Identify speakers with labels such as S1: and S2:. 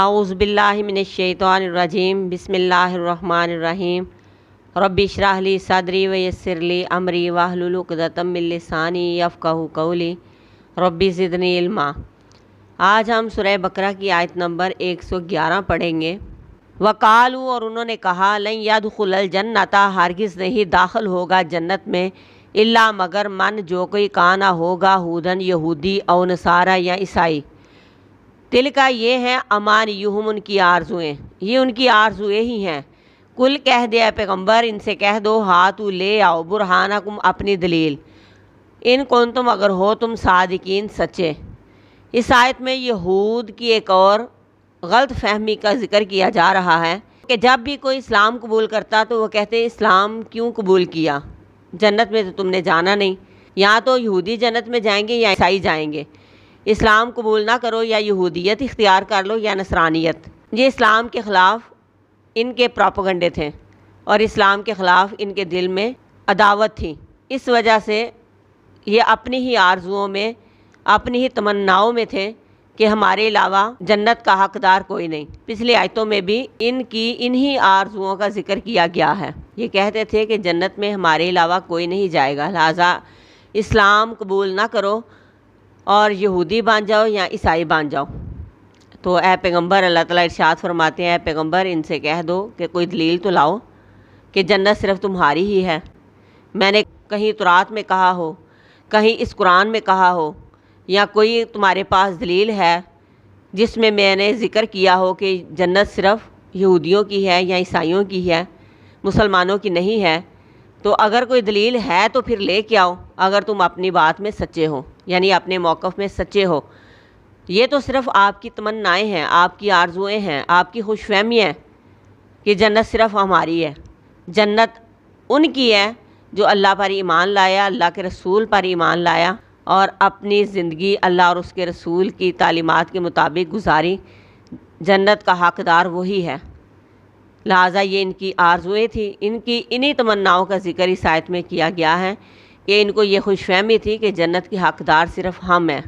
S1: اعوذ باللہ من الشیطان الرجیم بسم اللہ الرحمن الرحیم ربی اشرح لی صدری ویسر لی امری واحلل عقدۃ من لسانی یفقہوا قولی ربی زدنی علما۔ آج ہم سورہ بقرہ کی آیت نمبر 111 پڑھیں گے۔ وقالو، اور انہوں نے کہا، لن یدخل الجنۃ، ہرگز نہیں داخل ہوگا جنت میں، الا مگر من جو کوئی کانا ہوگا ہودن یہودی او نصارہ یا عیسائی۔ دل کا یہ ہے امانیہم، ان کی آرزویں، یہ ان کی آرزویں ہی ہیں۔ کل کہہ دے اے پیغمبر، ان سے کہہ دو، ہاتھو لے آؤ، برہانکم، اپنی دلیل، ان کنتم، اگر ہو تم صادقین، سچے۔ اس آیت میں یہود کی ایک اور غلط فہمی کا ذکر کیا جا رہا ہے کہ جب بھی کوئی اسلام قبول کرتا تو وہ کہتے ہیں اسلام کیوں قبول کیا، جنت میں تو تم نے جانا نہیں، یا تو یہودی جنت میں جائیں گے یا عیسائی جائیں گے، اسلام قبول نہ کرو، یا یہودیت اختیار کر لو یا نصرانیت۔ یہ اسلام کے خلاف ان کے پروپیگنڈے تھے اور اسلام کے خلاف ان کے دل میں عداوت تھی۔ اس وجہ سے یہ اپنی ہی آرزوؤں میں، اپنی ہی تمناؤں میں تھے کہ ہمارے علاوہ جنت کا حقدار کوئی نہیں۔ پچھلی آیتوں میں بھی ان کی انہی آرزوؤں کا ذکر کیا گیا ہے۔ یہ کہتے تھے کہ جنت میں ہمارے علاوہ کوئی نہیں جائے گا، لہٰذا اسلام قبول نہ کرو اور یہودی بن جاؤ یا عیسائی بن جاؤ۔ تو اے پیغمبر، اللہ تعالیٰ ارشاد فرماتے ہیں، اے پیغمبر ان سے کہہ دو کہ کوئی دلیل تو لاؤ کہ جنت صرف تمہاری ہی ہے۔ میں نے کہیں تورات میں کہا ہو، کہیں اس قرآن میں کہا ہو، یا کوئی تمہارے پاس دلیل ہے جس میں میں نے ذکر کیا ہو کہ جنت صرف یہودیوں کی ہے یا عیسائیوں کی ہے، مسلمانوں کی نہیں ہے، تو اگر کوئی دلیل ہے تو پھر لے کے آؤ، اگر تم اپنی بات میں سچے ہو، یعنی اپنے موقف میں سچے ہو۔ یہ تو صرف آپ کی تمنائیں ہیں، آپ کی آرزویں ہیں، آپ کی خوش فہمی ہے کہ جنت صرف ہماری ہے۔ جنت ان کی ہے جو اللہ پر ایمان لایا، اللہ کے رسول پر ایمان لایا اور اپنی زندگی اللہ اور اس کے رسول کی تعلیمات کے مطابق گزاری۔ جنت کا حقدار وہی ہے، لہٰذا یہ ان کی آرزویں تھی، ان کی انہی تمناؤں کا ذکر اس آیت میں کیا گیا ہے کہ ان کو یہ خوش فہمی تھی کہ جنت کی حقدار صرف ہم ہیں۔